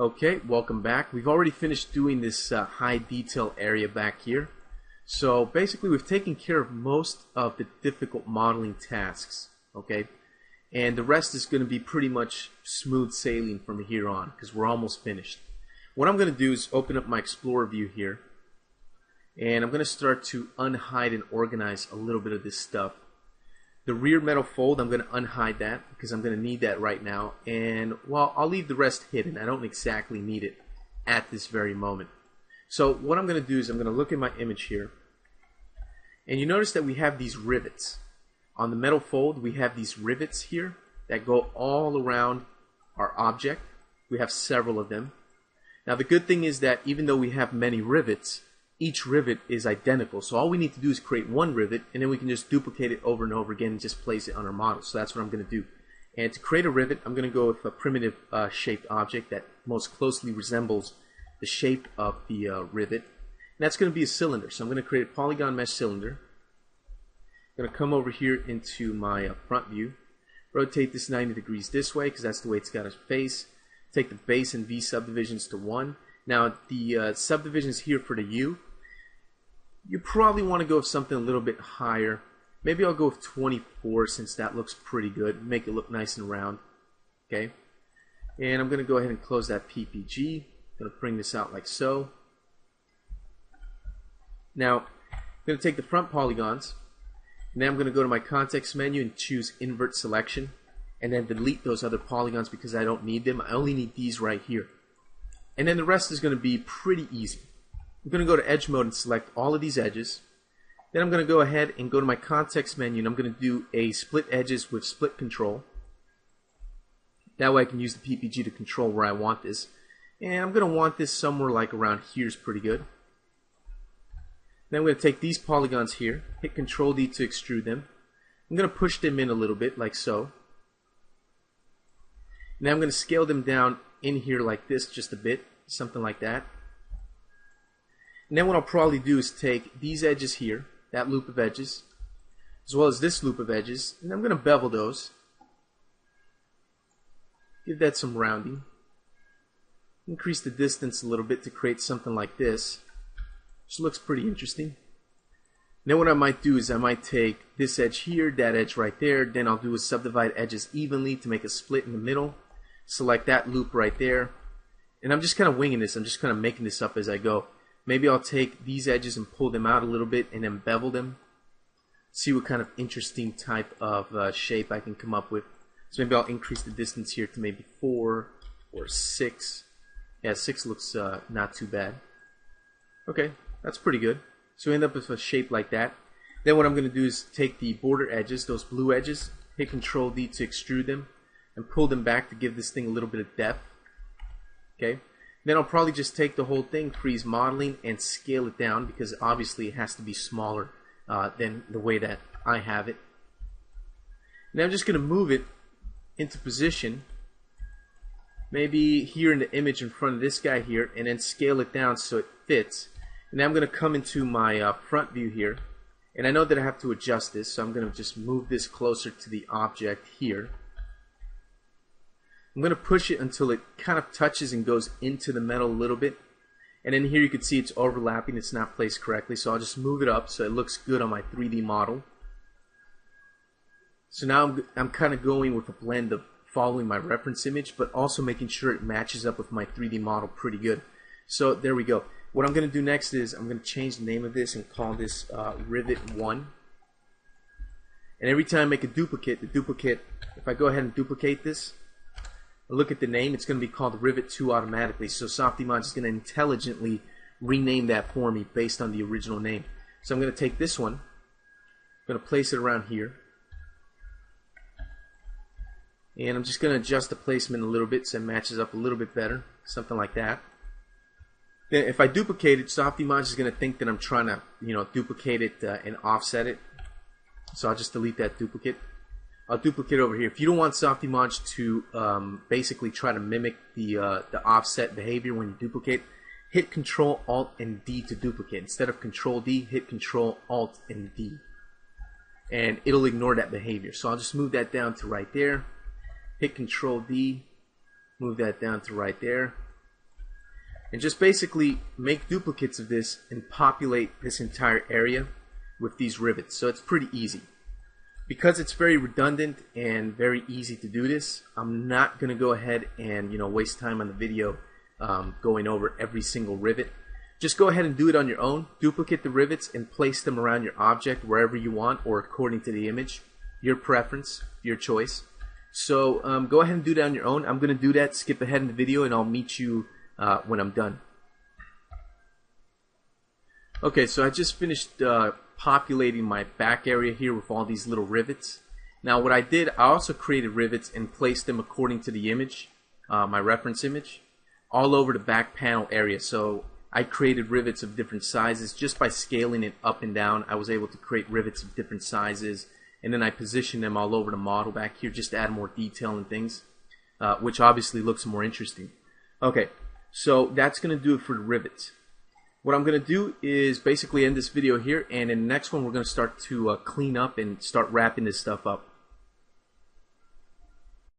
Okay, welcome back. We've already finished doing this high detail area back here. So basically we've taken care of most of the difficult modeling tasks, okay? And the rest is going to be pretty much smooth sailing from here on because we're almost finished. What I'm going to do is open up my Explorer view here, and I'm going to start to unhide and organize a little bit of this stuff. The rear metal fold, I'm going to unhide that because I'm going to need that right now. And, well, I'll leave the rest hidden. I don't exactly need it at this very moment. So what I'm going to do is I'm going to look at my image here. And you notice that we have these rivets. On the metal fold, we have these rivets here that go all around our object. We have several of them. Now the good thing is that even though we have many rivets, each rivet is identical. So all we need to do is create one rivet, and then we can just duplicate it over and over again and just place it on our model. So that's what I'm going to do. And to create a rivet, I'm going to go with a primitive shaped object that most closely resembles the shape of the rivet. And that's going to be a cylinder. So I'm going to create a polygon mesh cylinder. I'm going to come over here into my front view. Rotate this 90 degrees this way because that's the way it's got to face. Take the base and V subdivisions to 1. Now the subdivisions here for the U, you probably want to go with something a little bit higher. Maybe I'll go with 24 since that looks pretty good. Make it look nice and round. Okay. And I'm going to go ahead and close that PPG. I'm going to bring this out like so. Now, I'm going to take the front polygons. And then I'm going to go to my context menu and choose invert selection. And then delete those other polygons because I don't need them. I only need these right here. And then the rest is going to be pretty easy. I'm going to go to edge mode and select all of these edges. Then I'm going to go ahead and go to my context menu and I'm going to do a split edges with split control. That way I can use the PPG to control where I want this. And I'm going to want this somewhere like around here is pretty good. Then I'm going to take these polygons here, hit Control D to extrude them. I'm going to push them in a little bit like so. Now I'm going to scale them down in here like this just a bit, something like that. And then what I'll probably do is take these edges here, that loop of edges, as well as this loop of edges, and I'm going to bevel those. Give that some rounding. Increase the distance a little bit to create something like this, which looks pretty interesting. And then what I might do is I might take this edge here, that edge right there, then I'll do is subdivide edges evenly to make a split in the middle. Select that loop right there. And I'm just kind of winging this. I'm just kind of making this up as I go. Maybe I'll take these edges and pull them out a little bit and then bevel them. See what kind of interesting type of shape I can come up with. So maybe I'll increase the distance here to maybe 4 or 6. Yeah, 6 looks not too bad. Okay, that's pretty good. So we end up with a shape like that. Then what I'm going to do is take the border edges, those blue edges, hit Control D to extrude them, and pull them back to give this thing a little bit of depth. Okay. Then I'll probably just take the whole thing, freeze modeling, and scale it down because obviously it has to be smaller than the way that I have it. Now I'm just going to move it into position, maybe here in the image in front of this guy here, and then scale it down so it fits. And now I'm going to come into my front view here, and I know that I have to adjust this, so I'm going to just move this closer to the object here. I'm going to push it until it kind of touches and goes into the metal a little bit. And then here you can see it's overlapping, it's not placed correctly, so I'll just move it up so it looks good on my 3D model. So now I'm kind of going with a blend of following my reference image, but also making sure it matches up with my 3D model pretty good. So there we go. What I'm going to do next is I'm going to change the name of this and call this Rivet 1. And every time I make a duplicate, the duplicate, if I go ahead and duplicate this, look at the name, it's going to be called Rivet 2 automatically. So Softimage is going to intelligently rename that for me based on the original name. So I'm going to take this one, I'm going to place it around here. And I'm just going to adjust the placement a little bit so it matches up a little bit better, something like that. Then if I duplicate it, Softimage is going to think that I'm trying to, duplicate it and offset it. So I'll just delete that duplicate. I'll duplicate over here. If you don't want Softimage to basically try to mimic the offset behavior when you duplicate, hit Control Alt and D to duplicate. Instead of Control D, hit Control Alt and D, and it'll ignore that behavior. So I'll just move that down to right there. Hit Control D, move that down to right there. And just basically make duplicates of this and populate this entire area with these rivets. So it's pretty easy. Because it's very redundant and very easy to do this, I'm not going to go ahead and waste time on the video going over every single rivet. Just go ahead and do it on your own. Duplicate the rivets and place them around your object wherever you want or according to the image. Your preference, your choice. So go ahead and do that on your own. I'm going to do that, skip ahead in the video, and I'll meet you when I'm done. Okay, so I just finished populating my back area here with all these little rivets. Now what I did, I also created rivets and placed them according to the image, my reference image, all over the back panel area. So I created rivets of different sizes just by scaling it up and down. I was able to create rivets of different sizes, and then I positioned them all over the model back here just to add more detail and things, which obviously looks more interesting. Okay, so that's going to do it for the rivets. What I'm going to do is basically end this video here, and in the next one we're going to start to clean up and start wrapping this stuff up.